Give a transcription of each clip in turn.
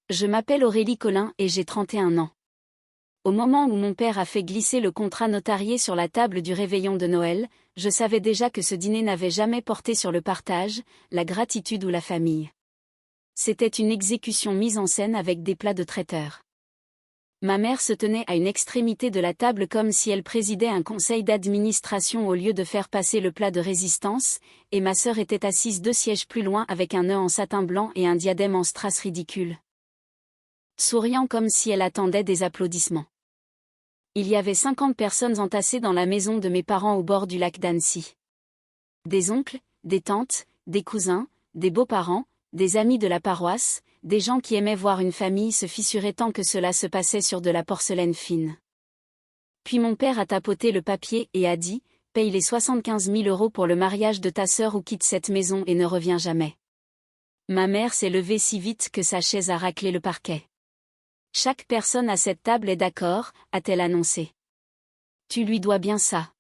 Je m'appelle Aurélie Collin et j'ai 31 ans. Au moment où mon père a fait glisser le contrat notarié sur la table du réveillon de Noël, je savais déjà que ce dîner n'avait jamais porté sur le partage, la gratitude ou la famille. C'était une exécution mise en scène avec des plats de traiteur. Ma mère se tenait à une extrémité de la table comme si elle présidait un conseil d'administration au lieu de faire passer le plat de résistance, et ma sœur était assise 2 sièges plus loin avec un nœud en satin blanc et un diadème en strass ridicule, souriant comme si elle attendait des applaudissements. Il y avait 50 personnes entassées dans la maison de mes parents au bord du lac d'Annecy. Des oncles, des tantes, des cousins, des beaux-parents, des amis de la paroisse, des gens qui aimaient voir une famille se fissurer tant que cela se passait sur de la porcelaine fine. Puis mon père a tapoté le papier et a dit « Paye les 75 000 € pour le mariage de ta sœur ou quitte cette maison et ne reviens jamais ». Ma mère s'est levée si vite que sa chaise a raclé le parquet. « Chaque personne à cette table est d'accord », a-t-elle annoncé. « Tu lui dois bien ça. »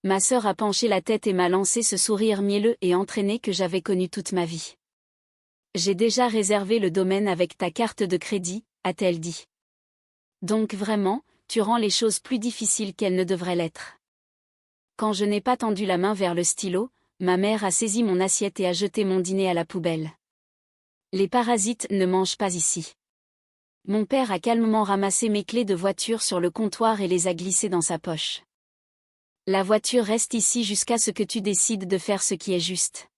Ma sœur a penché la tête et m'a lancé ce sourire mielleux et entraîné que j'avais connu toute ma vie. « J'ai déjà réservé le domaine avec ta carte de crédit », a-t-elle dit. « Donc vraiment, tu rends les choses plus difficiles qu'elles ne devraient l'être. » Quand je n'ai pas tendu la main vers le stylo, ma mère a saisi mon assiette et a jeté mon dîner à la poubelle. « Les parasites ne mangent pas ici. » Mon père a calmement ramassé mes clés de voiture sur le comptoir et les a glissées dans sa poche. « La voiture reste ici jusqu'à ce que tu décides de faire ce qui est juste. »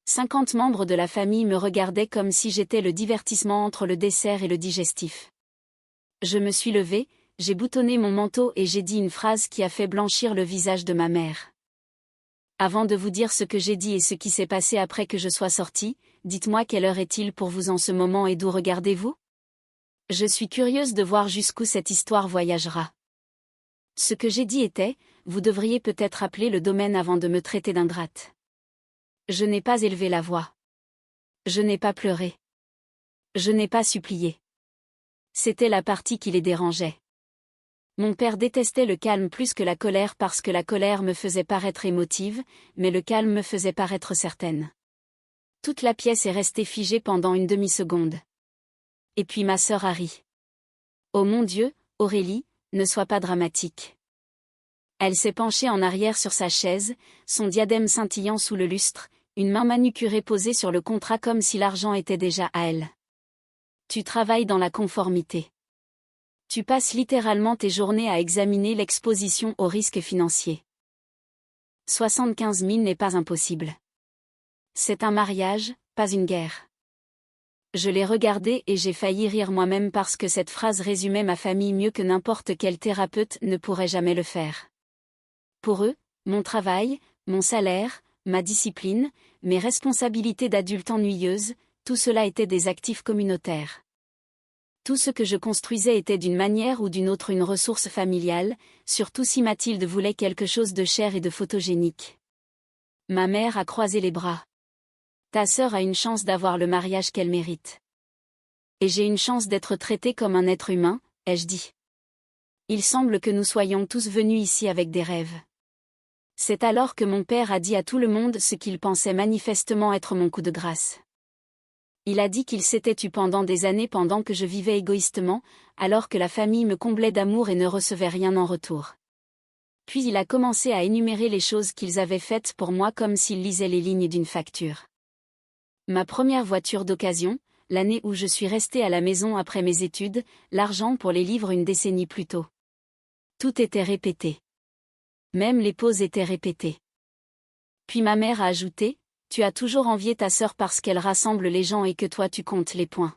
50 membres de la famille me regardaient comme si j'étais le divertissement entre le dessert et le digestif. Je me suis levée, j'ai boutonné mon manteau et j'ai dit une phrase qui a fait blanchir le visage de ma mère. « Avant de vous dire ce que j'ai dit et ce qui s'est passé après que je sois sortie, dites-moi quelle heure est-il pour vous en ce moment et d'où regardez-vous ? Je suis curieuse de voir jusqu'où cette histoire voyagera. » Ce que j'ai dit était, vous devriez peut-être appeler le domaine avant de me traiter d'ingrate. Je n'ai pas élevé la voix. Je n'ai pas pleuré. Je n'ai pas supplié. C'était la partie qui les dérangeait. Mon père détestait le calme plus que la colère parce que la colère me faisait paraître émotive, mais le calme me faisait paraître certaine. Toute la pièce est restée figée pendant une demi-seconde. Et puis ma sœur a ri. « Oh mon Dieu, Aurélie, ne sois pas dramatique. » Elle s'est penchée en arrière sur sa chaise, son diadème scintillant sous le lustre, une main manucurée posée sur le contrat comme si l'argent était déjà à elle. Tu travailles dans la conformité. Tu passes littéralement tes journées à examiner l'exposition aux risques financiers. 75 000 n'est pas impossible. C'est un mariage, pas une guerre. Je l'ai regardé et j'ai failli rire moi-même parce que cette phrase résumait ma famille mieux que n'importe quel thérapeute ne pourrait jamais le faire. Pour eux, mon travail, mon salaire, ma discipline, mes responsabilités d'adulte ennuyeuses, tout cela était des actifs communautaires. Tout ce que je construisais était d'une manière ou d'une autre une ressource familiale, surtout si Mathilde voulait quelque chose de cher et de photogénique. Ma mère a croisé les bras. Ta sœur a une chance d'avoir le mariage qu'elle mérite. Et j'ai une chance d'être traitée comme un être humain, ai-je dit. Il semble que nous soyons tous venus ici avec des rêves. C'est alors que mon père a dit à tout le monde ce qu'il pensait manifestement être mon coup de grâce. Il a dit qu'il s'était tu pendant des années pendant que je vivais égoïstement, alors que la famille me comblait d'amour et ne recevait rien en retour. Puis il a commencé à énumérer les choses qu'ils avaient faites pour moi comme s'il lisait les lignes d'une facture. Ma première voiture d'occasion, l'année où je suis restée à la maison après mes études, l'argent pour les livres une décennie plus tôt. Tout était répété. Même les pauses étaient répétées. Puis ma mère a ajouté, « Tu as toujours envié ta sœur parce qu'elle rassemble les gens et que toi tu comptes les points. »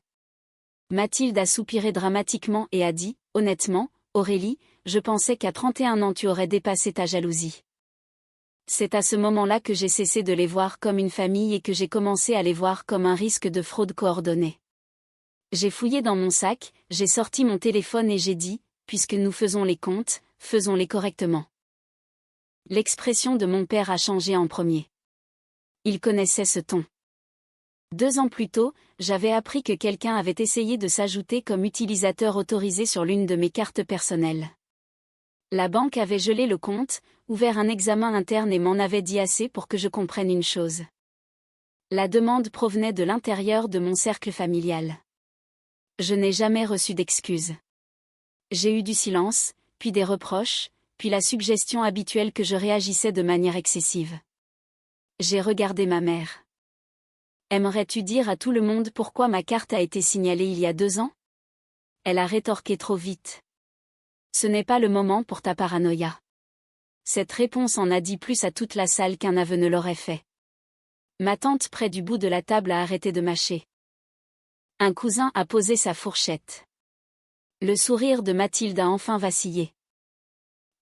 Mathilde a soupiré dramatiquement et a dit, « Honnêtement, Aurélie, je pensais qu'à 31 ans tu aurais dépassé ta jalousie. » C'est à ce moment-là que j'ai cessé de les voir comme une famille et que j'ai commencé à les voir comme un risque de fraude coordonnée. J'ai fouillé dans mon sac, j'ai sorti mon téléphone et j'ai dit, puisque nous faisons les comptes, faisons-les correctement. L'expression de mon père a changé en premier. Il connaissait ce ton. 2 ans plus tôt, j'avais appris que quelqu'un avait essayé de s'ajouter comme utilisateur autorisé sur l'une de mes cartes personnelles. La banque avait gelé le compte, ouvert un examen interne et m'en avait dit assez pour que je comprenne une chose. La demande provenait de l'intérieur de mon cercle familial. Je n'ai jamais reçu d'excuses. J'ai eu du silence, puis des reproches, puis la suggestion habituelle que je réagissais de manière excessive. J'ai regardé ma mère. Aimerais-tu dire à tout le monde pourquoi ma carte a été signalée il y a 2 ans? Elle a rétorqué trop vite. Ce n'est pas le moment pour ta paranoïa. Cette réponse en a dit plus à toute la salle qu'un aveu ne l'aurait fait. Ma tante près du bout de la table a arrêté de mâcher. Un cousin a posé sa fourchette. Le sourire de Mathilde a enfin vacillé.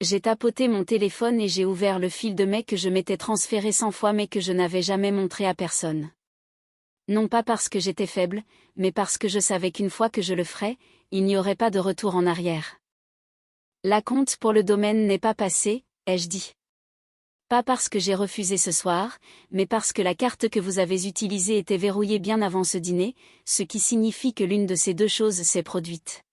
J'ai tapoté mon téléphone et j'ai ouvert le fil de mail que je m'étais transféré 100 fois mais que je n'avais jamais montré à personne. Non pas parce que j'étais faible, mais parce que je savais qu'une fois que je le ferais, il n'y aurait pas de retour en arrière. La compte pour le domaine n'est pas passée, ai-je dit. Pas parce que j'ai refusé ce soir, mais parce que la carte que vous avez utilisée était verrouillée bien avant ce dîner, ce qui signifie que l'une de ces deux choses s'est produite.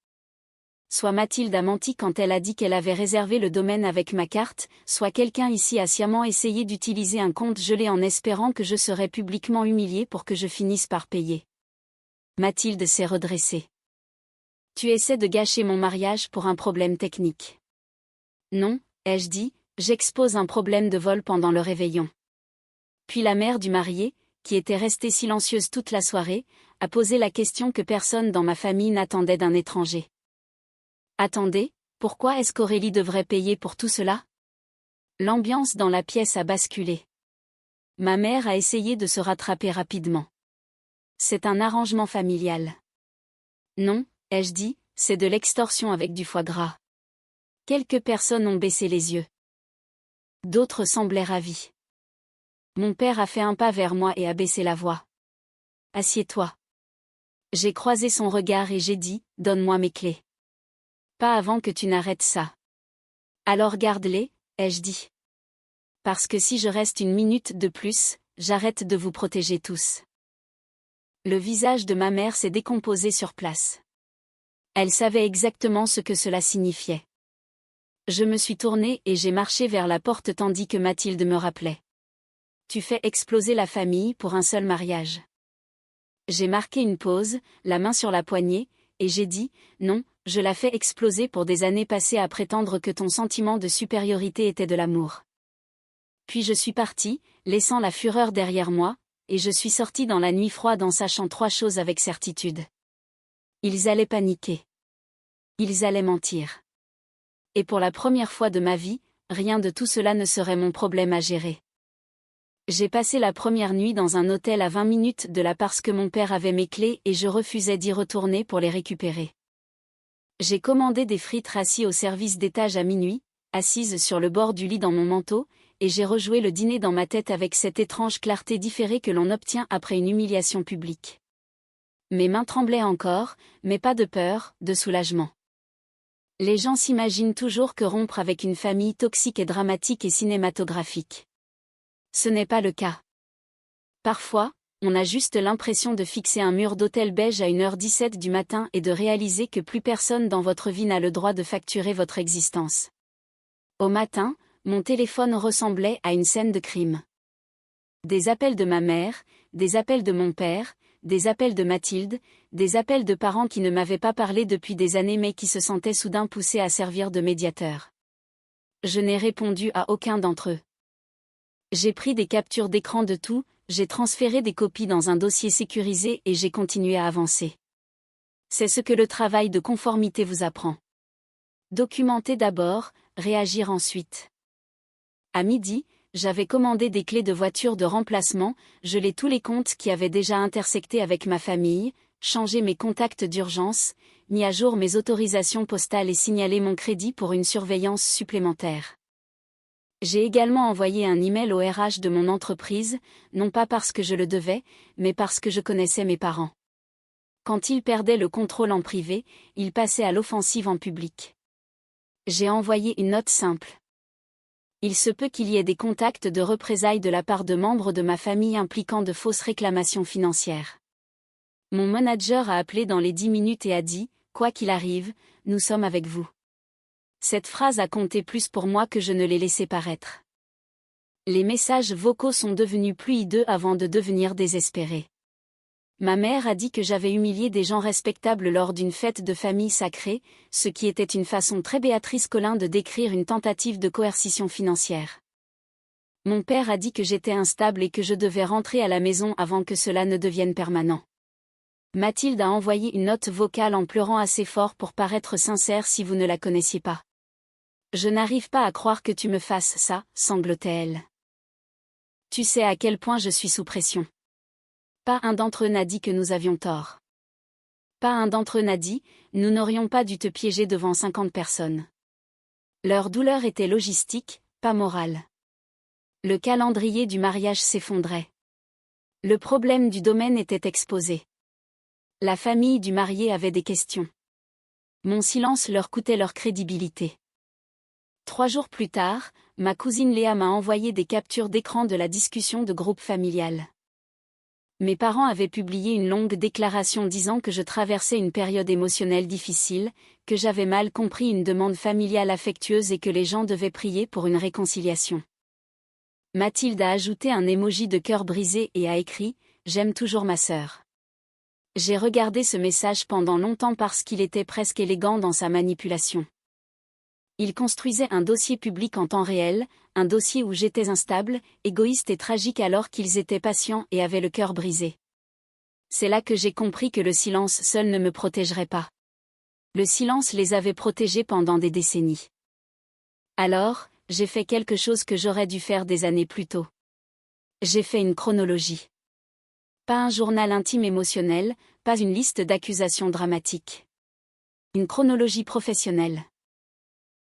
Soit Mathilde a menti quand elle a dit qu'elle avait réservé le domaine avec ma carte, soit quelqu'un ici a sciemment essayé d'utiliser un compte gelé en espérant que je serais publiquement humiliée pour que je finisse par payer. Mathilde s'est redressée. Tu essaies de gâcher mon mariage pour un problème technique. Non, ai-je dit, j'expose un problème de vol pendant le réveillon. Puis la mère du marié, qui était restée silencieuse toute la soirée, a posé la question que personne dans ma famille n'attendait d'un étranger. Attendez, pourquoi est-ce qu'Aurélie devrait payer pour tout cela? L'ambiance dans la pièce a basculé. Ma mère a essayé de se rattraper rapidement. C'est un arrangement familial. Non, ai-je dit, c'est de l'extorsion avec du foie gras. Quelques personnes ont baissé les yeux. D'autres semblaient ravis. Mon père a fait un pas vers moi et a baissé la voix. Assieds-toi. J'ai croisé son regard et j'ai dit, donne-moi mes clés. Pas avant que tu n'arrêtes ça. Alors garde-les, ai-je dit. Parce que si je reste une minute de plus, j'arrête de vous protéger tous. Le visage de ma mère s'est décomposé sur place. Elle savait exactement ce que cela signifiait. Je me suis tournée et j'ai marché vers la porte tandis que Mathilde me rappelait. Tu fais exploser la famille pour un seul mariage. J'ai marqué une pause, la main sur la poignée, et j'ai dit, non, je la fais exploser pour des années passées à prétendre que ton sentiment de supériorité était de l'amour. Puis je suis partie, laissant la fureur derrière moi, et je suis sortie dans la nuit froide en sachant 3 choses avec certitude. Ils allaient paniquer. Ils allaient mentir. Et pour la première fois de ma vie, rien de tout cela ne serait mon problème à gérer. J'ai passé la première nuit dans un hôtel à 20 minutes de là parce que mon père avait mes clés et je refusais d'y retourner pour les récupérer. J'ai commandé des frites rassis au service d'étage à minuit, assise sur le bord du lit dans mon manteau, et j'ai rejoué le dîner dans ma tête avec cette étrange clarté différée que l'on obtient après une humiliation publique. Mes mains tremblaient encore, mais pas de peur, de soulagement. Les gens s'imaginent toujours que rompre avec une famille toxique est dramatique et cinématographique. Ce n'est pas le cas. Parfois, on a juste l'impression de fixer un mur d'hôtel beige à 1h17 du matin et de réaliser que plus personne dans votre vie n'a le droit de facturer votre existence. Au matin, mon téléphone ressemblait à une scène de crime. Des appels de ma mère, des appels de mon père, des appels de Mathilde, des appels de parents qui ne m'avaient pas parlé depuis des années mais qui se sentaient soudain poussés à servir de médiateur. Je n'ai répondu à aucun d'entre eux. J'ai pris des captures d'écran de tout, j'ai transféré des copies dans un dossier sécurisé et j'ai continué à avancer. C'est ce que le travail de conformité vous apprend. Documenter d'abord, réagir ensuite. À midi, j'avais commandé des clés de voiture de remplacement, gelé tous les comptes qui avaient déjà intersecté avec ma famille, changé mes contacts d'urgence, mis à jour mes autorisations postales et signalé mon crédit pour une surveillance supplémentaire. J'ai également envoyé un email au RH de mon entreprise, non pas parce que je le devais, mais parce que je connaissais mes parents. Quand ils perdaient le contrôle en privé, ils passaient à l'offensive en public. J'ai envoyé une note simple. Il se peut qu'il y ait des contacts de représailles de la part de membres de ma famille impliquant de fausses réclamations financières. Mon manager a appelé dans les 10 minutes et a dit, quoi qu'il arrive, nous sommes avec vous. Cette phrase a compté plus pour moi que je ne l'ai laissé paraître. Les messages vocaux sont devenus plus hideux avant de devenir désespérés. Ma mère a dit que j'avais humilié des gens respectables lors d'une fête de famille sacrée, ce qui était une façon très Béatrice Collin de décrire une tentative de coercition financière. Mon père a dit que j'étais instable et que je devais rentrer à la maison avant que cela ne devienne permanent. Mathilde a envoyé une note vocale en pleurant assez fort pour paraître sincère si vous ne la connaissiez pas. Je n'arrive pas à croire que tu me fasses ça, sanglotait-elle. Tu sais à quel point je suis sous pression. Pas un d'entre eux n'a dit que nous avions tort. Pas un d'entre eux n'a dit, nous n'aurions pas dû te piéger devant 50 personnes. Leur douleur était logistique, pas morale. Le calendrier du mariage s'effondrait. Le problème du domaine était exposé. La famille du marié avait des questions. Mon silence leur coûtait leur crédibilité. 3 jours plus tard, ma cousine Léa m'a envoyé des captures d'écran de la discussion de groupe familial. Mes parents avaient publié une longue déclaration disant que je traversais une période émotionnelle difficile, que j'avais mal compris une demande familiale affectueuse et que les gens devaient prier pour une réconciliation. Mathilde a ajouté un emoji de cœur brisé et a écrit « J'aime toujours ma sœur ». J'ai regardé ce message pendant longtemps parce qu'il était presque élégant dans sa manipulation. Il construisait un dossier public en temps réel, un dossier où j'étais instable, égoïste et tragique alors qu'ils étaient patients et avaient le cœur brisé. C'est là que j'ai compris que le silence seul ne me protégerait pas. Le silence les avait protégés pendant des décennies. Alors, j'ai fait quelque chose que j'aurais dû faire des années plus tôt. J'ai fait une chronologie. Pas un journal intime émotionnel, pas une liste d'accusations dramatiques. Une chronologie professionnelle.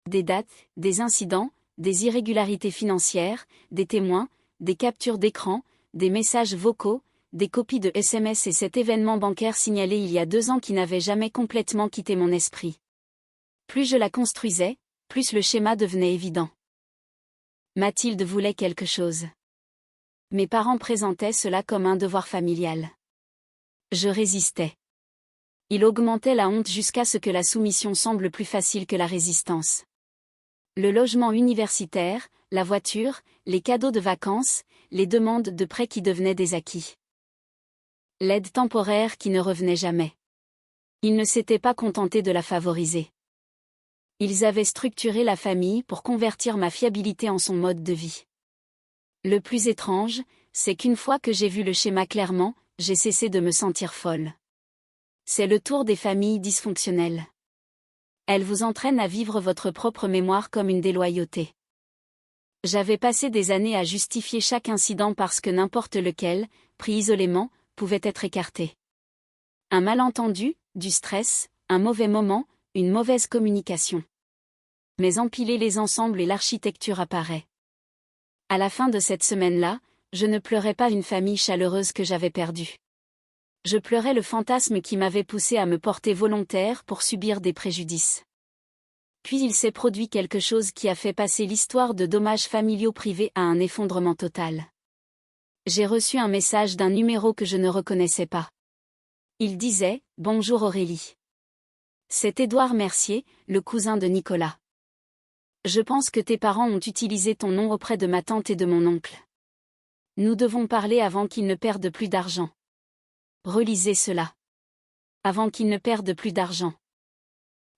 Des dates, des incidents, des irrégularités financières, des témoins, des captures d'écran, des messages vocaux, des copies de SMS et cet événement bancaire signalé il y a 2 ans qui n'avait jamais complètement quitté mon esprit. Plus je la construisais, plus le schéma devenait évident. Mathilde voulait quelque chose. Mes parents présentaient cela comme un devoir familial. Je résistais. Il augmentait la honte jusqu'à ce que la soumission semble plus facile que la résistance. Le logement universitaire, la voiture, les cadeaux de vacances, les demandes de prêts qui devenaient des acquis. L'aide temporaire qui ne revenait jamais. Ils ne s'étaient pas contentés de la favoriser. Ils avaient structuré la famille pour convertir ma fiabilité en son mode de vie. Le plus étrange, c'est qu'une fois que j'ai vu le schéma clairement, j'ai cessé de me sentir folle. C'est le tour des familles dysfonctionnelles. Elles vous entraînent à vivre votre propre mémoire comme une déloyauté. J'avais passé des années à justifier chaque incident parce que n'importe lequel, pris isolément, pouvait être écarté. Un malentendu, du stress, un mauvais moment, une mauvaise communication. Mais empiler les ensembles et l'architecture apparaît. À la fin de cette semaine-là, je ne pleurais pas une famille chaleureuse que j'avais perdue. Je pleurais le fantasme qui m'avait poussé à me porter volontaire pour subir des préjudices. Puis il s'est produit quelque chose qui a fait passer l'histoire de dommages familiaux privés à un effondrement total. J'ai reçu un message d'un numéro que je ne reconnaissais pas. Il disait « Bonjour Aurélie. C'est Édouard Mercier, le cousin de Nicolas. Je pense que tes parents ont utilisé ton nom auprès de ma tante et de mon oncle. Nous devons parler avant qu'ils ne perdent plus d'argent. Relisez cela. Avant qu'ils ne perdent plus d'argent. »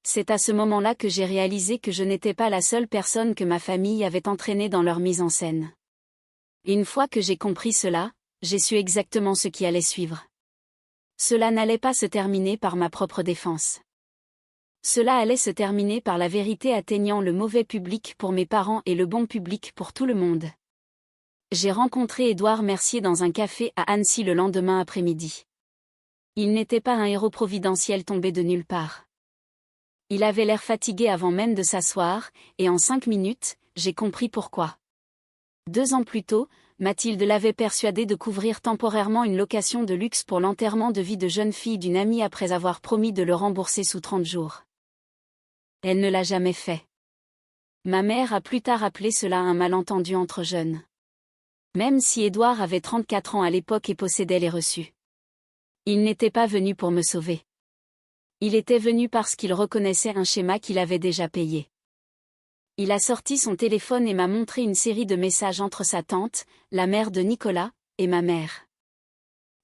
C'est à ce moment-là que j'ai réalisé que je n'étais pas la seule personne que ma famille avait entraînée dans leur mise en scène. Et une fois que j'ai compris cela, j'ai su exactement ce qui allait suivre. Cela n'allait pas se terminer par ma propre défense. Cela allait se terminer par la vérité atteignant le mauvais public pour mes parents et le bon public pour tout le monde. J'ai rencontré Édouard Mercier dans un café à Annecy le lendemain après-midi. Il n'était pas un héros providentiel tombé de nulle part. Il avait l'air fatigué avant même de s'asseoir, et en 5 minutes, j'ai compris pourquoi. 2 ans plus tôt, Mathilde l'avait persuadé de couvrir temporairement une location de luxe pour l'enterrement de vie de jeune fille d'une amie après avoir promis de le rembourser sous 30 jours. Elle ne l'a jamais fait. Ma mère a plus tard appelé cela un malentendu entre jeunes. Même si Édouard avait 34 ans à l'époque et possédait les reçus. Il n'était pas venu pour me sauver. Il était venu parce qu'il reconnaissait un schéma qu'il avait déjà payé. Il a sorti son téléphone et m'a montré une série de messages entre sa tante, la mère de Nicolas, et ma mère.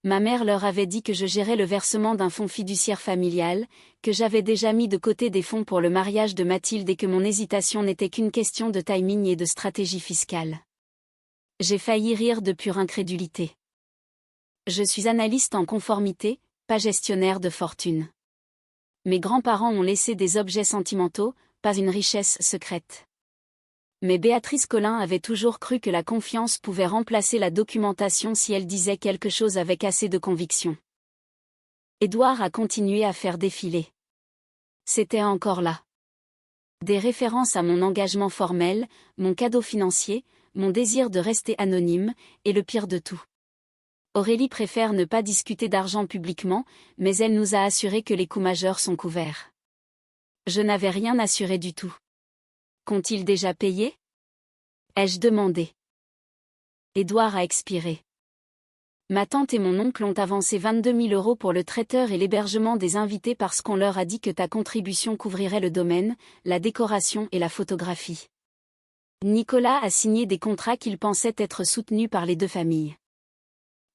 Ma mère leur avait dit que je gérais le versement d'un fonds fiduciaire familial, que j'avais déjà mis de côté des fonds pour le mariage de Mathilde et que mon hésitation n'était qu'une question de timing et de stratégie fiscale. J'ai failli rire de pure incrédulité. Je suis analyste en conformité, pas gestionnaire de fortune. Mes grands-parents ont laissé des objets sentimentaux, pas une richesse secrète. Mais Béatrice Colin avait toujours cru que la confiance pouvait remplacer la documentation si elle disait quelque chose avec assez de conviction. Édouard a continué à faire défiler. C'était encore là. Des références à mon engagement formel, mon cadeau financier, mon désir de rester anonyme, et le pire de tout. Aurélie préfère ne pas discuter d'argent publiquement, mais elle nous a assuré que les coûts majeurs sont couverts. Je n'avais rien assuré du tout. Qu'ont-ils déjà payé ? Ai-je demandé. Édouard a expiré. Ma tante et mon oncle ont avancé 22 000 € pour le traiteur et l'hébergement des invités parce qu'on leur a dit que ta contribution couvrirait le domaine, la décoration et la photographie. Nicolas a signé des contrats qu'il pensait être soutenus par les deux familles.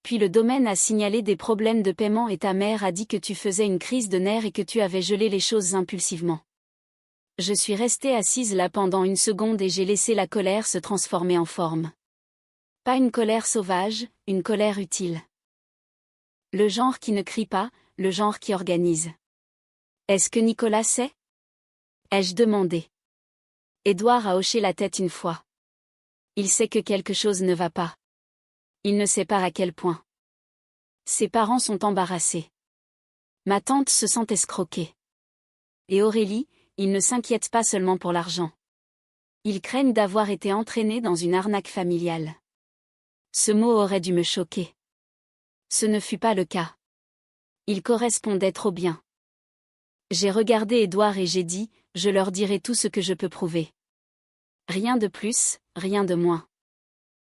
Puis le domaine a signalé des problèmes de paiement et ta mère a dit que tu faisais une crise de nerfs et que tu avais gelé les choses impulsivement. Je suis restée assise là pendant une seconde et j'ai laissé la colère se transformer en forme. Pas une colère sauvage, une colère utile. Le genre qui ne crie pas, le genre qui organise. Est-ce que Nicolas sait ? Ai-je demandé. Édouard a hoché la tête une fois. Il sait que quelque chose ne va pas. Il ne sait pas à quel point. Ses parents sont embarrassés. Ma tante se sent escroquée. Et Aurélie, ils ne s'inquiètent pas seulement pour l'argent. Ils craignent d'avoir été entraînés dans une arnaque familiale. Ce mot aurait dû me choquer. Ce ne fut pas le cas. Il correspondait trop bien. J'ai regardé Édouard et j'ai dit, je leur dirai tout ce que je peux prouver. Rien de plus, rien de moins.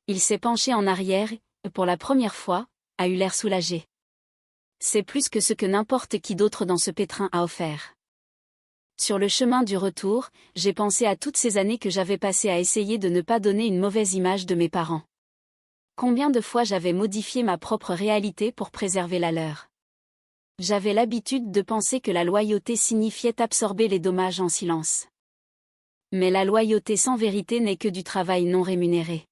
Il s'est penché en arrière et, pour la première fois, a eu l'air soulagé. C'est plus que ce que n'importe qui d'autre dans ce pétrin a offert. Sur le chemin du retour, j'ai pensé à toutes ces années que j'avais passées à essayer de ne pas donner une mauvaise image de mes parents. Combien de fois j'avais modifié ma propre réalité pour préserver la leur. J'avais l'habitude de penser que la loyauté signifiait absorber les dommages en silence. Mais la loyauté sans vérité n'est que du travail non rémunéré.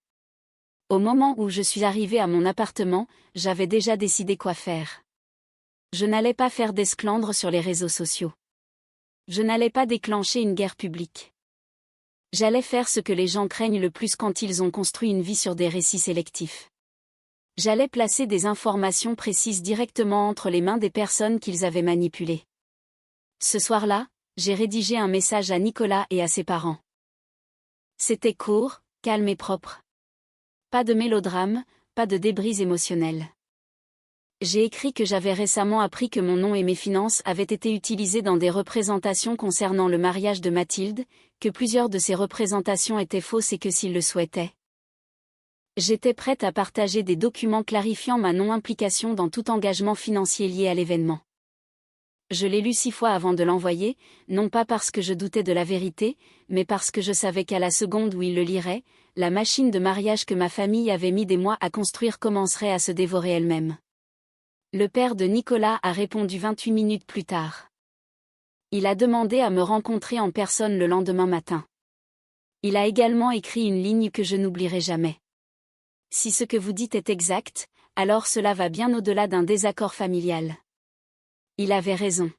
Au moment où je suis arrivée à mon appartement, j'avais déjà décidé quoi faire. Je n'allais pas faire d'esclandre sur les réseaux sociaux. Je n'allais pas déclencher une guerre publique. J'allais faire ce que les gens craignent le plus quand ils ont construit une vie sur des récits sélectifs. J'allais placer des informations précises directement entre les mains des personnes qu'ils avaient manipulées. Ce soir-là, j'ai rédigé un message à Nicolas et à ses parents. C'était court, calme et propre. Pas de mélodrame, pas de débris émotionnels. J'ai écrit que j'avais récemment appris que mon nom et mes finances avaient été utilisés dans des représentations concernant le mariage de Mathilde, que plusieurs de ces représentations étaient fausses et que s'ils le souhaitaient, j'étais prête à partager des documents clarifiant ma non-implication dans tout engagement financier lié à l'événement. Je l'ai lu 6 fois avant de l'envoyer, non pas parce que je doutais de la vérité, mais parce que je savais qu'à la seconde où il le lirait, la machine de mariage que ma famille avait mis des mois à construire commencerait à se dévorer elle-même. Le père de Nicolas a répondu 28 minutes plus tard. Il a demandé à me rencontrer en personne le lendemain matin. Il a également écrit une ligne que je n'oublierai jamais. Si ce que vous dites est exact, alors cela va bien au-delà d'un désaccord familial. Il avait raison.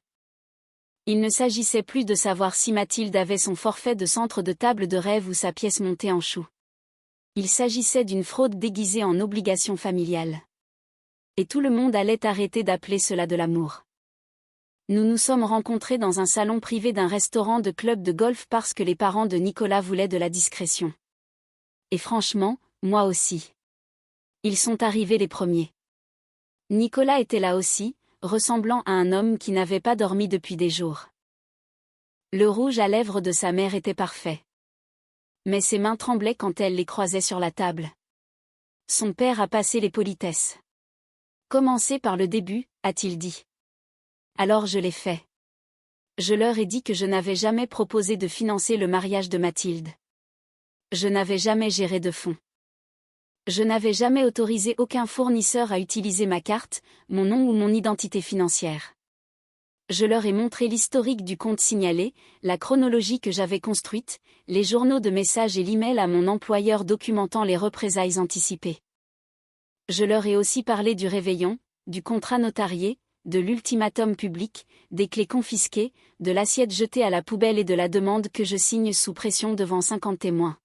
Il ne s'agissait plus de savoir si Mathilde avait son forfait de centre de table de rêve ou sa pièce montée en chou. Il s'agissait d'une fraude déguisée en obligation familiale. Et tout le monde allait arrêter d'appeler cela de l'amour. Nous nous sommes rencontrés dans un salon privé d'un restaurant de club de golf parce que les parents de Nicolas voulaient de la discrétion. Et franchement, moi aussi. Ils sont arrivés les premiers. Nicolas était là aussi, ressemblant à un homme qui n'avait pas dormi depuis des jours. Le rouge à lèvres de sa mère était parfait. Mais ses mains tremblaient quand elle les croisait sur la table. Son père a passé les politesses. Commencez par le début, a-t-il dit. Alors je l'ai fait. Je leur ai dit que je n'avais jamais proposé de financer le mariage de Mathilde. Je n'avais jamais géré de fonds. Je n'avais jamais autorisé aucun fournisseur à utiliser ma carte, mon nom ou mon identité financière. Je leur ai montré l'historique du compte signalé, la chronologie que j'avais construite, les journaux de messages et l'email à mon employeur documentant les représailles anticipées. Je leur ai aussi parlé du réveillon, du contrat notarié, de l'ultimatum public, des clés confisquées, de l'assiette jetée à la poubelle et de la demande que je signe sous pression devant 50 témoins.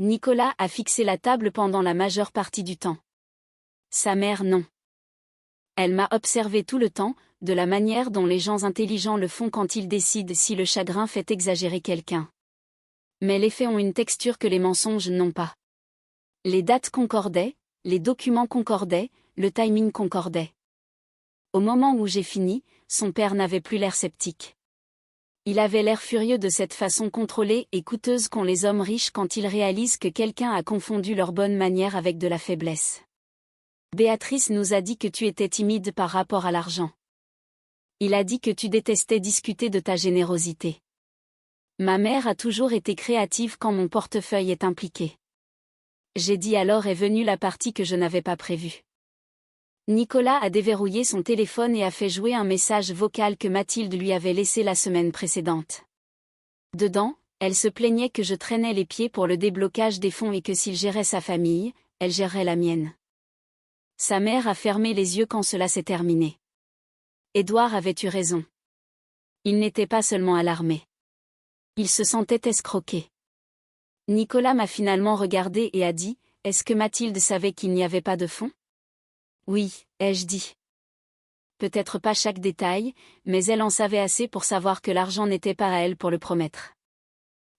Nicolas a fixé la table pendant la majeure partie du temps. Sa mère non. Elle m'a observé tout le temps, de la manière dont les gens intelligents le font quand ils décident si le chagrin fait exagérer quelqu'un. Mais les faits ont une texture que les mensonges n'ont pas. Les dates concordaient, les documents concordaient, le timing concordait. Au moment où j'ai fini, son père n'avait plus l'air sceptique. Il avait l'air furieux de cette façon contrôlée et coûteuse qu'ont les hommes riches quand ils réalisent que quelqu'un a confondu leur bonne manière avec de la faiblesse. Béatrice nous a dit que tu étais timide par rapport à l'argent. Il a dit que tu détestais discuter de ta générosité. Ma mère a toujours été créative quand mon portefeuille est impliqué. J'ai dit alors est venue la partie que je n'avais pas prévue. Nicolas a déverrouillé son téléphone et a fait jouer un message vocal que Mathilde lui avait laissé la semaine précédente. Dedans, elle se plaignait que je traînais les pieds pour le déblocage des fonds et que s'il gérait sa famille, elle gérerait la mienne. Sa mère a fermé les yeux quand cela s'est terminé. Édouard avait eu raison. Il n'était pas seulement alarmé. Il se sentait escroqué. Nicolas m'a finalement regardé et a dit « Est-ce que Mathilde savait qu'il n'y avait pas de fonds ?» Oui, ai-je dit. Peut-être pas chaque détail, mais elle en savait assez pour savoir que l'argent n'était pas à elle pour le promettre.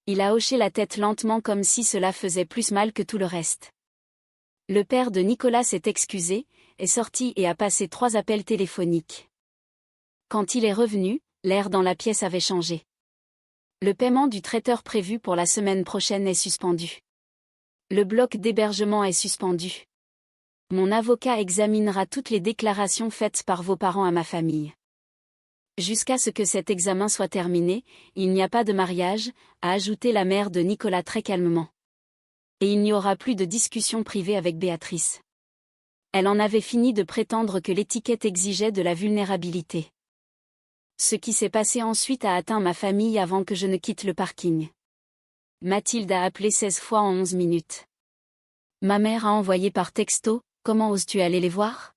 Il a hoché la tête lentement comme si cela faisait plus mal que tout le reste. Le père de Nicolas s'est excusé, est sorti et a passé 3 appels téléphoniques. Quand il est revenu, l'air dans la pièce avait changé. Le paiement du traiteur prévu pour la semaine prochaine est suspendu. Le bloc d'hébergement est suspendu. Mon avocat examinera toutes les déclarations faites par vos parents à ma famille. Jusqu'à ce que cet examen soit terminé, il n'y a pas de mariage, a ajouté la mère de Nicolas très calmement. Et il n'y aura plus de discussion privée avec Béatrice. Elle en avait fini de prétendre que l'étiquette exigeait de la vulnérabilité. Ce qui s'est passé ensuite a atteint ma famille avant que je ne quitte le parking. Mathilde a appelé 16 fois en 11 minutes. Ma mère a envoyé par texto « Comment oses-tu aller les voir ?»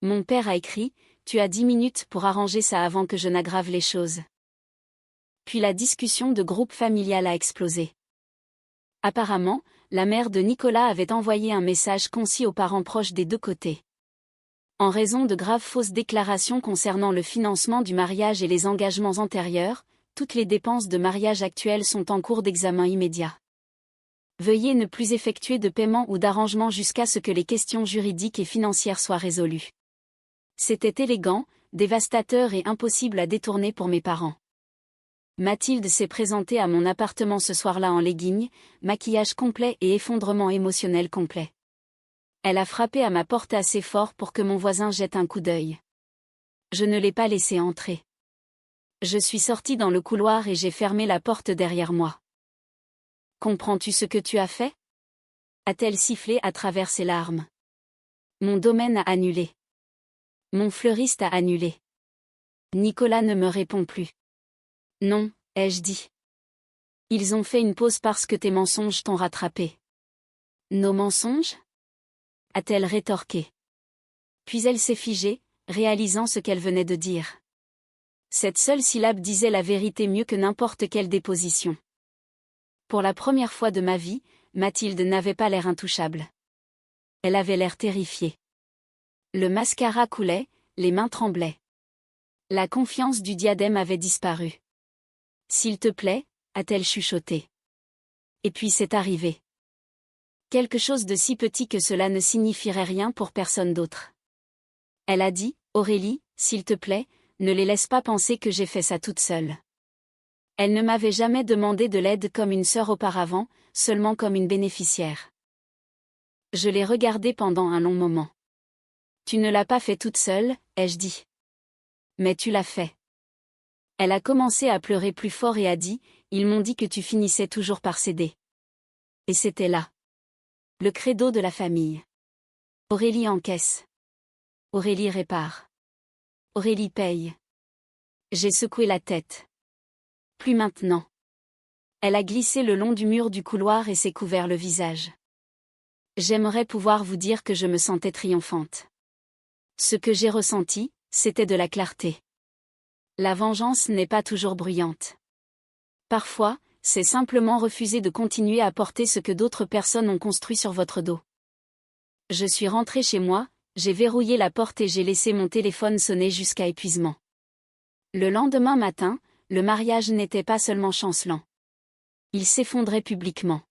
Mon père a écrit « Tu as 10 minutes pour arranger ça avant que je n'aggrave les choses. » Puis la discussion de groupe familial a explosé. Apparemment, la mère de Nicolas avait envoyé un message concis aux parents proches des deux côtés. En raison de graves fausses déclarations concernant le financement du mariage et les engagements antérieurs, toutes les dépenses de mariage actuelles sont en cours d'examen immédiat. Veuillez ne plus effectuer de paiement ou d'arrangement jusqu'à ce que les questions juridiques et financières soient résolues. C'était élégant, dévastateur et impossible à détourner pour mes parents. Mathilde s'est présentée à mon appartement ce soir-là en leggings, maquillage complet et effondrement émotionnel complet. Elle a frappé à ma porte assez fort pour que mon voisin jette un coup d'œil. Je ne l'ai pas laissé entrer. Je suis sortie dans le couloir et j'ai fermé la porte derrière moi. Comprends-tu ce que tu as fait ? A-t-elle sifflé à travers ses larmes. Mon domaine a annulé. Mon fleuriste a annulé. Nicolas ne me répond plus. Non, ai-je dit. Ils ont fait une pause parce que tes mensonges t'ont rattrapé. Nos mensonges ? A-t-elle rétorqué. Puis elle s'est figée, réalisant ce qu'elle venait de dire. Cette seule syllabe disait la vérité mieux que n'importe quelle déposition. Pour la première fois de ma vie, Mathilde n'avait pas l'air intouchable. Elle avait l'air terrifiée. Le mascara coulait, les mains tremblaient. La confiance du diadème avait disparu. S'il te plaît, a-t-elle chuchoté. Et puis c'est arrivé. Quelque chose de si petit que cela ne signifierait rien pour personne d'autre. Elle a dit, Aurélie, s'il te plaît, ne les laisse pas penser que j'ai fait ça toute seule. Elle ne m'avait jamais demandé de l'aide comme une sœur auparavant, seulement comme une bénéficiaire. Je l'ai regardée pendant un long moment. Tu ne l'as pas fait toute seule, ai-je dit. Mais tu l'as fait. Elle a commencé à pleurer plus fort et a dit, ils m'ont dit que tu finissais toujours par céder. Et c'était là. Le credo de la famille. Aurélie encaisse. Aurélie répare. Aurélie paye. J'ai secoué la tête. Plus maintenant. Elle a glissé le long du mur du couloir et s'est couvert le visage. J'aimerais pouvoir vous dire que je me sentais triomphante. Ce que j'ai ressenti, c'était de la clarté. La vengeance n'est pas toujours bruyante. Parfois, c'est simplement refuser de continuer à porter ce que d'autres personnes ont construit sur votre dos. Je suis rentrée chez moi, j'ai verrouillé la porte et j'ai laissé mon téléphone sonner jusqu'à épuisement. Le lendemain matin, le mariage n'était pas seulement chancelant. Il s'effondrait publiquement.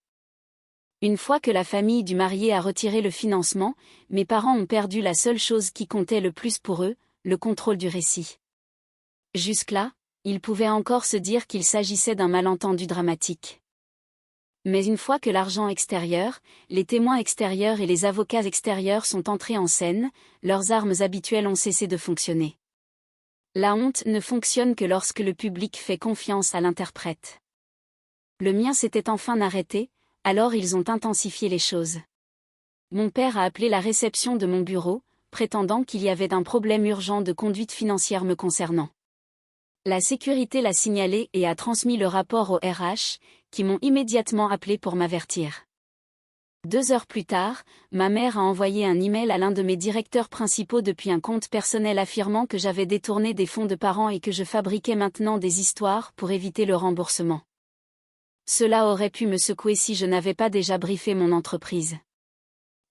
Une fois que la famille du marié a retiré le financement, mes parents ont perdu la seule chose qui comptait le plus pour eux, le contrôle du récit. Jusque-là, ils pouvaient encore se dire qu'il s'agissait d'un malentendu dramatique. Mais une fois que l'argent extérieur, les témoins extérieurs et les avocats extérieurs sont entrés en scène, leurs armes habituelles ont cessé de fonctionner. La honte ne fonctionne que lorsque le public fait confiance à l'interprète. Le mien s'était enfin arrêté, alors ils ont intensifié les choses. Mon père a appelé la réception de mon bureau, prétendant qu'il y avait un problème urgent de conduite financière me concernant. La sécurité l'a signalé et a transmis le rapport au RH, qui m'ont immédiatement appelé pour m'avertir. 2 heures plus tard, ma mère a envoyé un email à l'un de mes directeurs principaux depuis un compte personnel affirmant que j'avais détourné des fonds de parents et que je fabriquais maintenant des histoires pour éviter le remboursement. Cela aurait pu me secouer si je n'avais pas déjà briefé mon entreprise.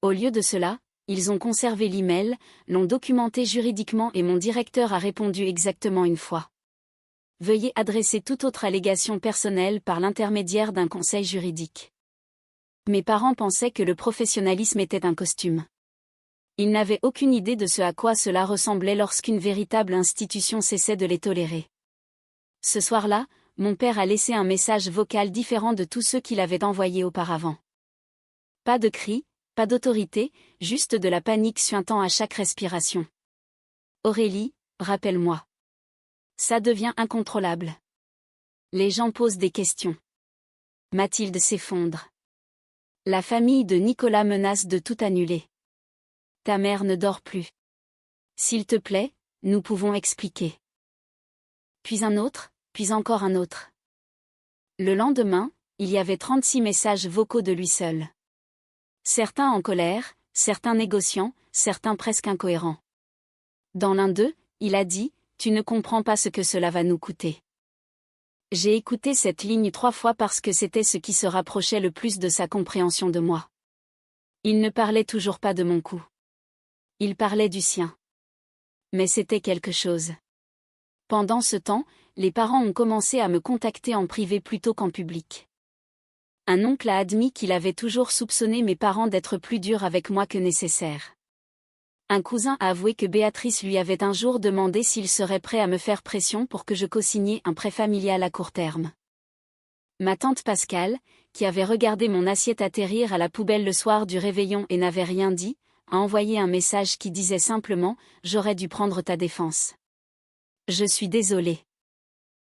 Au lieu de cela, ils ont conservé l'email, l'ont documenté juridiquement et mon directeur a répondu exactement une fois. Veuillez adresser toute autre allégation personnelle par l'intermédiaire d'un conseil juridique. Mes parents pensaient que le professionnalisme était un costume. Ils n'avaient aucune idée de ce à quoi cela ressemblait lorsqu'une véritable institution cessait de les tolérer. Ce soir-là, mon père a laissé un message vocal différent de tous ceux qu'il avait envoyés auparavant. Pas de cris, pas d'autorité, juste de la panique suintant à chaque respiration. Aurélie, rappelle-moi. Ça devient incontrôlable. Les gens posent des questions. Mathilde s'effondre. La famille de Nicolas menace de tout annuler. Ta mère ne dort plus. S'il te plaît, nous pouvons expliquer. Puis un autre, puis encore un autre. Le lendemain, il y avait 36 messages vocaux de lui seul. Certains en colère, certains négociants, certains presque incohérents. Dans l'un d'eux, il a dit « Tu ne comprends pas ce que cela va nous coûter ». J'ai écouté cette ligne 3 fois parce que c'était ce qui se rapprochait le plus de sa compréhension de moi. Il ne parlait toujours pas de mon coût. Il parlait du sien. Mais c'était quelque chose. Pendant ce temps, les parents ont commencé à me contacter en privé plutôt qu'en public. Un oncle a admis qu'il avait toujours soupçonné mes parents d'être plus durs avec moi que nécessaire. Un cousin a avoué que Béatrice lui avait un jour demandé s'il serait prêt à me faire pression pour que je co-signais un prêt familial à court terme. Ma tante Pascale, qui avait regardé mon assiette atterrir à la poubelle le soir du réveillon et n'avait rien dit, a envoyé un message qui disait simplement « J'aurais dû prendre ta défense. Je suis désolée.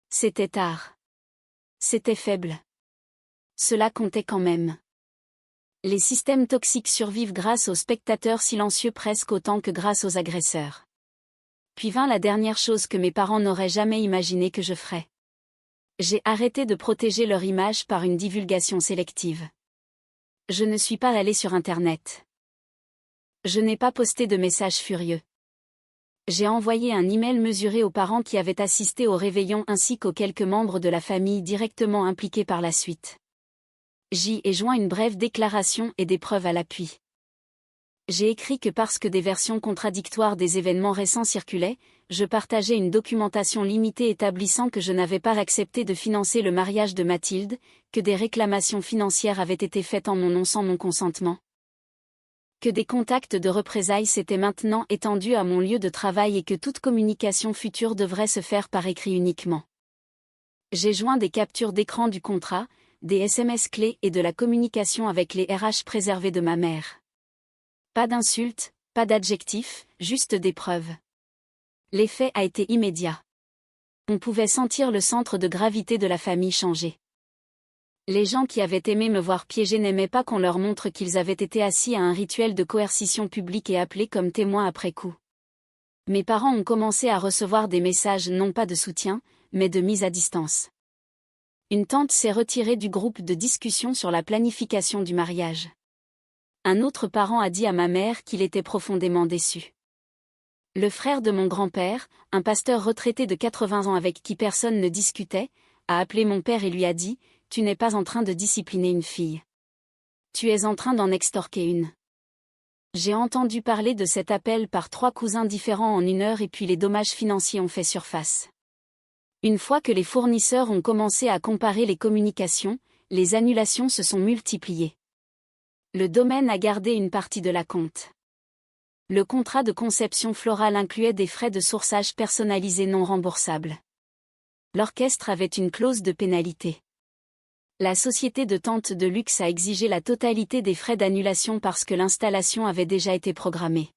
C'était tard. C'était faible. Cela comptait quand même. » Les systèmes toxiques survivent grâce aux spectateurs silencieux presque autant que grâce aux agresseurs. Puis vint la dernière chose que mes parents n'auraient jamais imaginé que je ferais. J'ai arrêté de protéger leur image par une divulgation sélective. Je ne suis pas allée sur Internet. Je n'ai pas posté de messages furieux. J'ai envoyé un email mesuré aux parents qui avaient assisté au réveillon ainsi qu'aux quelques membres de la famille directement impliqués par la suite. J'y ai joint une brève déclaration et des preuves à l'appui. J'ai écrit que parce que des versions contradictoires des événements récents circulaient, je partageais une documentation limitée établissant que je n'avais pas accepté de financer le mariage de Mathilde, que des réclamations financières avaient été faites en mon nom sans mon consentement. Que des contacts de représailles s'étaient maintenant étendus à mon lieu de travail et que toute communication future devrait se faire par écrit uniquement. J'ai joint des captures d'écran du contrat, des SMS clés et de la communication avec les RH préservés de ma mère. Pas d'insultes, pas d'adjectifs, juste des preuves. L'effet a été immédiat. On pouvait sentir le centre de gravité de la famille changer. Les gens qui avaient aimé me voir piégée n'aimaient pas qu'on leur montre qu'ils avaient été assis à un rituel de coercition publique et appelés comme témoins après coup. Mes parents ont commencé à recevoir des messages non pas de soutien, mais de mise à distance. Une tante s'est retirée du groupe de discussion sur la planification du mariage. Un autre parent a dit à ma mère qu'il était profondément déçu. Le frère de mon grand-père, un pasteur retraité de 80 ans avec qui personne ne discutait, a appelé mon père et lui a dit « Tu n'es pas en train de discipliner une fille. Tu es en train d'en extorquer une. » J'ai entendu parler de cet appel par 3 cousins différents en 1 heure et puis les dommages financiers ont fait surface. Une fois que les fournisseurs ont commencé à comparer les communications, les annulations se sont multipliées. Le domaine a gardé une partie de la compte. Le contrat de conception florale incluait des frais de sourçage personnalisés non remboursables. L'orchestre avait une clause de pénalité. La société de tentes de luxe a exigé la totalité des frais d'annulation parce que l'installation avait déjà été programmée.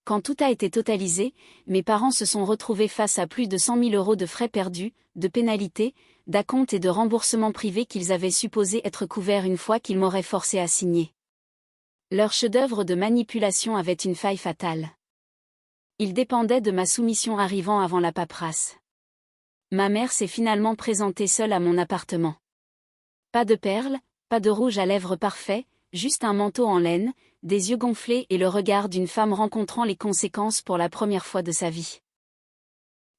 Quand tout a été totalisé, mes parents se sont retrouvés face à plus de 100 000 € de frais perdus, de pénalités, d'acomptes et de remboursements privés qu'ils avaient supposés être couverts une fois qu'ils m'auraient forcé à signer. Leur chef-d'œuvre de manipulation avait une faille fatale. Il dépendait de ma soumission arrivant avant la paperasse. Ma mère s'est finalement présentée seule à mon appartement. Pas de perles, pas de rouge à lèvres parfait, juste un manteau en laine, des yeux gonflés et le regard d'une femme rencontrant les conséquences pour la première fois de sa vie.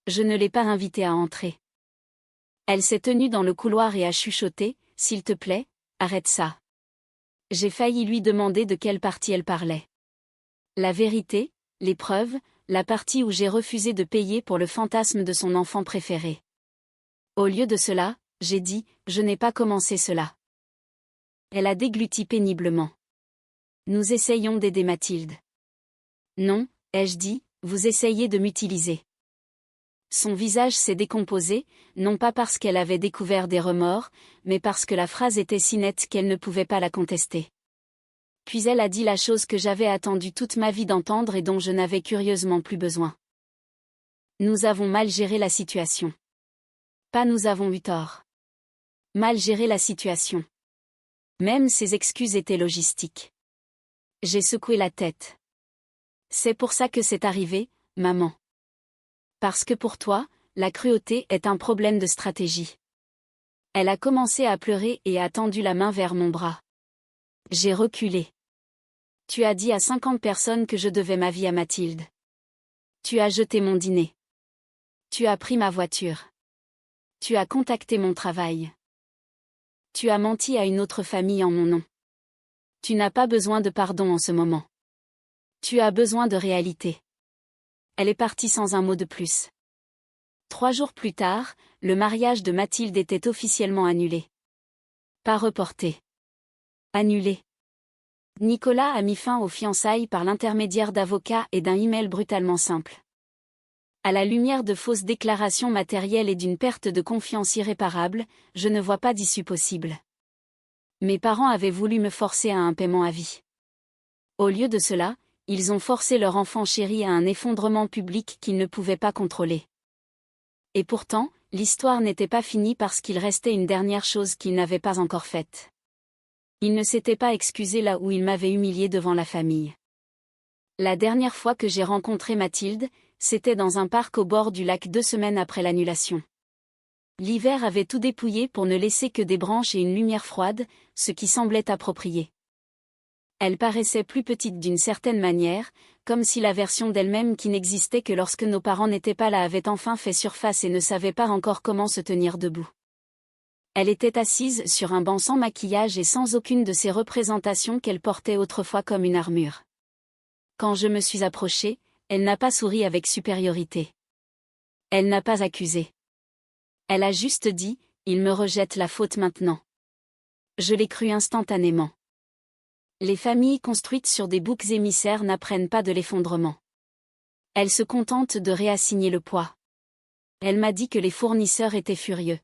Je ne l'ai pas invitée à entrer. Elle s'est tenue dans le couloir et a chuchoté « S'il te plaît, arrête ça ». J'ai failli lui demander de quelle partie elle parlait. La vérité, les preuves, la partie où j'ai refusé de payer pour le fantasme de son enfant préféré. Au lieu de cela, j'ai dit « Je n'ai pas commencé cela ». Elle a dégluti péniblement. Nous essayons d'aider Mathilde. Non, ai-je dit, vous essayez de m'utiliser. Son visage s'est décomposé, non pas parce qu'elle avait découvert des remords, mais parce que la phrase était si nette qu'elle ne pouvait pas la contester. Puis elle a dit la chose que j'avais attendu toute ma vie d'entendre et dont je n'avais curieusement plus besoin. Nous avons mal géré la situation. Pas nous avons eu tort. Mal géré la situation. Même ses excuses étaient logistiques. J'ai secoué la tête. C'est pour ça que c'est arrivé, maman. Parce que pour toi, la cruauté est un problème de stratégie. Elle a commencé à pleurer et a tendu la main vers mon bras. J'ai reculé. Tu as dit à 50 personnes que je devais ma vie à Mathilde. Tu as jeté mon dîner. Tu as pris ma voiture. Tu as contacté mon travail. Tu as menti à une autre famille en mon nom. Tu n'as pas besoin de pardon en ce moment. Tu as besoin de réalité. Elle est partie sans un mot de plus. 3 jours plus tard, le mariage de Mathilde était officiellement annulé. Pas reporté. Annulé. Nicolas a mis fin aux fiançailles par l'intermédiaire d'avocats et d'un email brutalement simple. À la lumière de fausses déclarations matérielles et d'une perte de confiance irréparable, je ne vois pas d'issue possible. Mes parents avaient voulu me forcer à un paiement à vie. Au lieu de cela, ils ont forcé leur enfant chéri à un effondrement public qu'ils ne pouvaient pas contrôler. Et pourtant, l'histoire n'était pas finie parce qu'il restait une dernière chose qu'ils n'avaient pas encore faite. Ils ne s'étaient pas excusés là où ils m'avaient humilié devant la famille. La dernière fois que j'ai rencontré Mathilde, c'était dans un parc au bord du lac 2 semaines après l'annulation. L'hiver avait tout dépouillé pour ne laisser que des branches et une lumière froide, ce qui semblait approprié. Elle paraissait plus petite d'une certaine manière, comme si la version d'elle-même qui n'existait que lorsque nos parents n'étaient pas là avait enfin fait surface et ne savait pas encore comment se tenir debout. Elle était assise sur un banc sans maquillage et sans aucune de ces représentations qu'elle portait autrefois comme une armure. Quand je me suis approchée, elle n'a pas souri avec supériorité. Elle n'a pas accusé. Elle a juste dit, il me rejette la faute maintenant. Je l'ai cru instantanément. Les familles construites sur des boucs émissaires n'apprennent pas de l'effondrement. Elles se contentent de réassigner le poids. Elle m'a dit que les fournisseurs étaient furieux.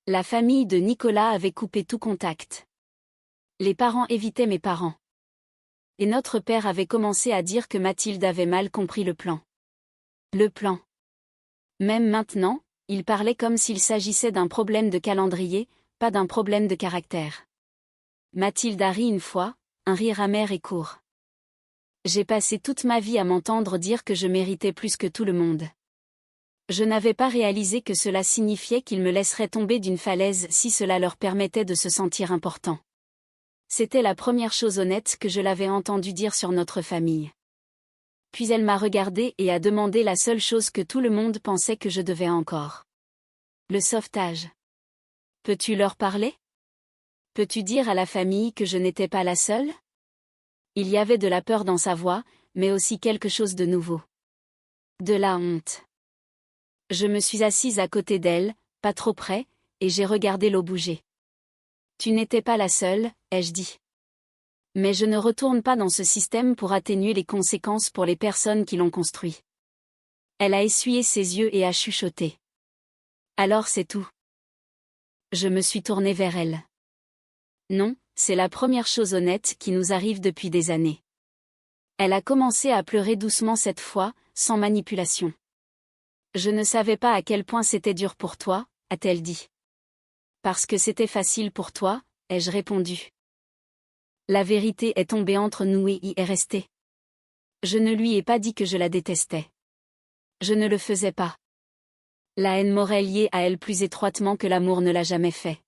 La famille de Nicolas avait coupé tout contact. Les parents évitaient mes parents. Et notre père avait commencé à dire que Mathilde avait mal compris le plan. Le plan. Même maintenant, il parlait comme s'il s'agissait d'un problème de calendrier, pas d'un problème de caractère. Mathilde a ri une fois, un rire amer et court. J'ai passé toute ma vie à m'entendre dire que je méritais plus que tout le monde. Je n'avais pas réalisé que cela signifiait qu'ils me laisseraient tomber d'une falaise si cela leur permettait de se sentir important. C'était la première chose honnête que je l'avais entendu dire sur notre famille. Puis elle m'a regardé et a demandé la seule chose que tout le monde pensait que je devais encore. Le sauvetage. Peux-tu leur parler? Peux-tu dire à la famille que je n'étais pas la seule? Il y avait de la peur dans sa voix, mais aussi quelque chose de nouveau. De la honte. Je me suis assise à côté d'elle, pas trop près, et j'ai regardé l'eau bouger. Tu n'étais pas la seule, ai-je dit. Mais je ne retourne pas dans ce système pour atténuer les conséquences pour les personnes qui l'ont construit. Elle a essuyé ses yeux et a chuchoté. Alors c'est tout. Je me suis tournée vers elle. Non, c'est la première chose honnête qui nous arrive depuis des années. Elle a commencé à pleurer doucement cette fois, sans manipulation. Je ne savais pas à quel point c'était dur pour toi, a-t-elle dit. Parce que c'était facile pour toi, ai-je répondu. La vérité est tombée entre nous et y est restée. Je ne lui ai pas dit que je la détestais. Je ne le faisais pas. La haine m'aurait liée à elle plus étroitement que l'amour ne l'a jamais fait.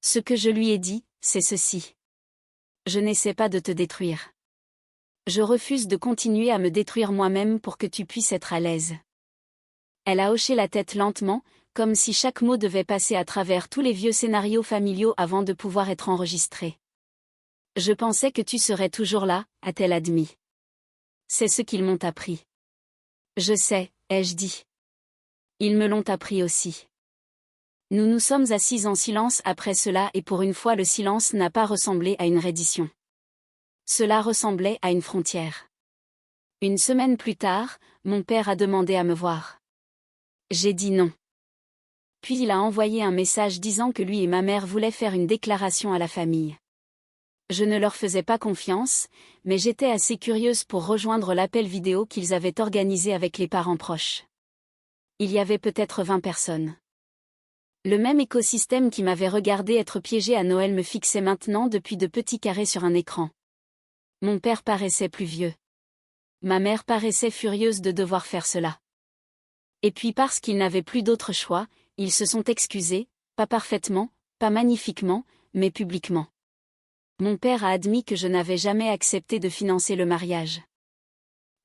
Ce que je lui ai dit, c'est ceci. Je n'essaie pas de te détruire. Je refuse de continuer à me détruire moi-même pour que tu puisses être à l'aise. Elle a hoché la tête lentement, comme si chaque mot devait passer à travers tous les vieux scénarios familiaux avant de pouvoir être enregistré. Je pensais que tu serais toujours là, a-t-elle admis. C'est ce qu'ils m'ont appris. Je sais, ai-je dit. Ils me l'ont appris aussi. Nous nous sommes assis en silence après cela et pour une fois le silence n'a pas ressemblé à une reddition. Cela ressemblait à une frontière. Une semaine plus tard, mon père a demandé à me voir. J'ai dit non. Puis il a envoyé un message disant que lui et ma mère voulaient faire une déclaration à la famille. Je ne leur faisais pas confiance, mais j'étais assez curieuse pour rejoindre l'appel vidéo qu'ils avaient organisé avec les parents proches. Il y avait peut-être 20 personnes. Le même écosystème qui m'avait regardé être piégé à Noël me fixait maintenant depuis de petits carrés sur un écran. Mon père paraissait plus vieux. Ma mère paraissait furieuse de devoir faire cela. Et puis parce qu'ils n'avaient plus d'autre choix, ils se sont excusés, pas parfaitement, pas magnifiquement, mais publiquement. Mon père a admis que je n'avais jamais accepté de financer le mariage.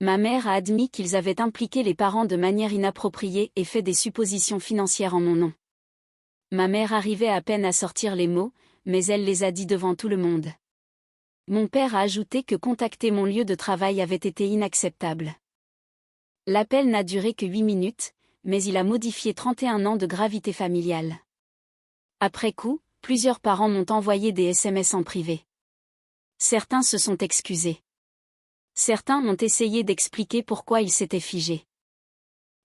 Ma mère a admis qu'ils avaient impliqué les parents de manière inappropriée et fait des suppositions financières en mon nom. Ma mère arrivait à peine à sortir les mots, mais elle les a dit devant tout le monde. Mon père a ajouté que contacter mon lieu de travail avait été inacceptable. L'appel n'a duré que 8 minutes, mais il a modifié 31 ans de gravité familiale. Après coup, plusieurs parents m'ont envoyé des SMS en privé. Certains se sont excusés. Certains ont essayé d'expliquer pourquoi ils s'étaient figés.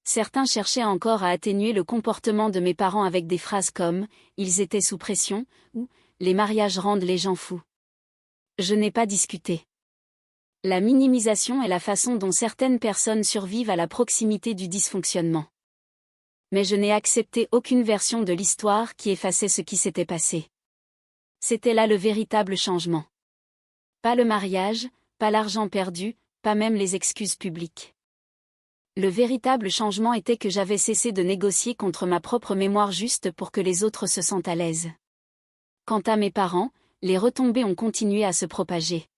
Certains cherchaient encore à atténuer le comportement de mes parents avec des phrases comme « ils étaient sous pression » ou « les mariages rendent les gens fous ». Je n'ai pas discuté. La minimisation est la façon dont certaines personnes survivent à la proximité du dysfonctionnement. Mais je n'ai accepté aucune version de l'histoire qui effaçait ce qui s'était passé. C'était là le véritable changement. Pas le mariage, pas l'argent perdu, pas même les excuses publiques. Le véritable changement était que j'avais cessé de négocier contre ma propre mémoire juste pour que les autres se sentent à l'aise. Quant à mes parents, les retombées ont continué à se propager.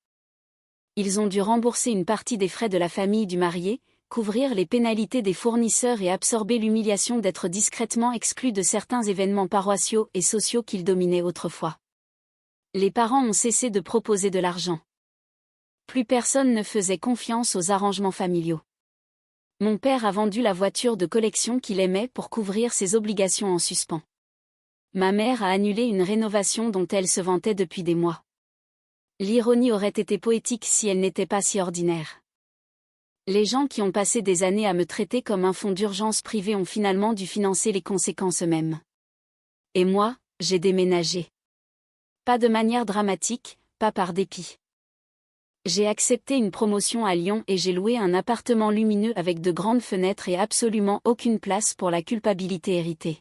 Ils ont dû rembourser une partie des frais de la famille du marié, couvrir les pénalités des fournisseurs et absorber l'humiliation d'être discrètement exclus de certains événements paroissiaux et sociaux qu'ils dominaient autrefois. Les parents ont cessé de proposer de l'argent. Plus personne ne faisait confiance aux arrangements familiaux. Mon père a vendu la voiture de collection qu'il aimait pour couvrir ses obligations en suspens. Ma mère a annulé une rénovation dont elle se vantait depuis des mois. L'ironie aurait été poétique si elle n'était pas si ordinaire. Les gens qui ont passé des années à me traiter comme un fonds d'urgence privé ont finalement dû financer les conséquences eux-mêmes. Et moi, j'ai déménagé. Pas de manière dramatique, pas par dépit. J'ai accepté une promotion à Lyon et j'ai loué un appartement lumineux avec de grandes fenêtres et absolument aucune place pour la culpabilité héritée.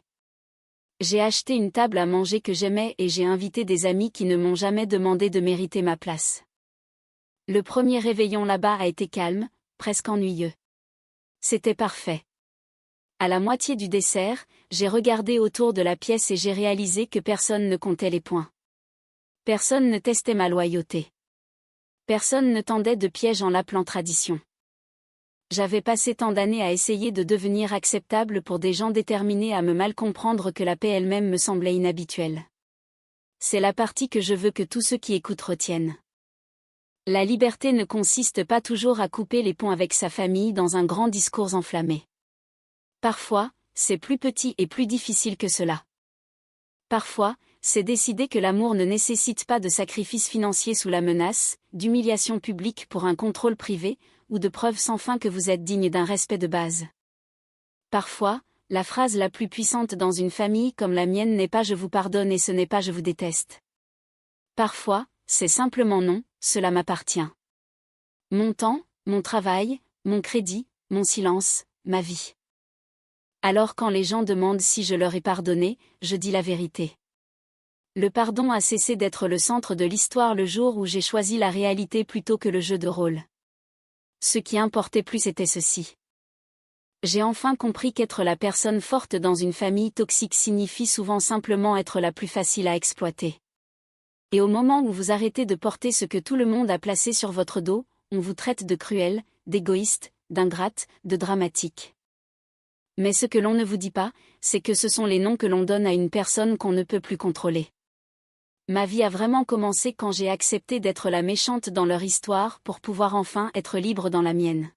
J'ai acheté une table à manger que j'aimais et j'ai invité des amis qui ne m'ont jamais demandé de mériter ma place. Le premier réveillon là-bas a été calme, presque ennuyeux. C'était parfait. À la moitié du dessert, j'ai regardé autour de la pièce et j'ai réalisé que personne ne comptait les points. Personne ne testait ma loyauté. Personne ne tendait de piège en l'appelant tradition. J'avais passé tant d'années à essayer de devenir acceptable pour des gens déterminés à me mal comprendre que la paix elle-même me semblait inhabituelle. C'est la partie que je veux que tous ceux qui écoutent retiennent. La liberté ne consiste pas toujours à couper les ponts avec sa famille dans un grand discours enflammé. Parfois, c'est plus petit et plus difficile que cela. Parfois, c'est décider que l'amour ne nécessite pas de sacrifice financier sous la menace, d'humiliation publique pour un contrôle privé, ou de preuves sans fin que vous êtes digne d'un respect de base. Parfois, la phrase la plus puissante dans une famille comme la mienne n'est pas « je vous pardonne » et ce n'est pas « je vous déteste ». Parfois, c'est simplement « non, cela m'appartient ». Mon temps, mon travail, mon crédit, mon silence, ma vie. Alors quand les gens demandent si je leur ai pardonné, je dis la vérité. Le pardon a cessé d'être le centre de l'histoire le jour où j'ai choisi la réalité plutôt que le jeu de rôle. Ce qui importait plus c'était ceci. J'ai enfin compris qu'être la personne forte dans une famille toxique signifie souvent simplement être la plus facile à exploiter. Et au moment où vous arrêtez de porter ce que tout le monde a placé sur votre dos, on vous traite de cruel, d'égoïste, d'ingrate, de dramatique. Mais ce que l'on ne vous dit pas, c'est que ce sont les noms que l'on donne à une personne qu'on ne peut plus contrôler. Ma vie a vraiment commencé quand j'ai accepté d'être la méchante dans leur histoire pour pouvoir enfin être libre dans la mienne.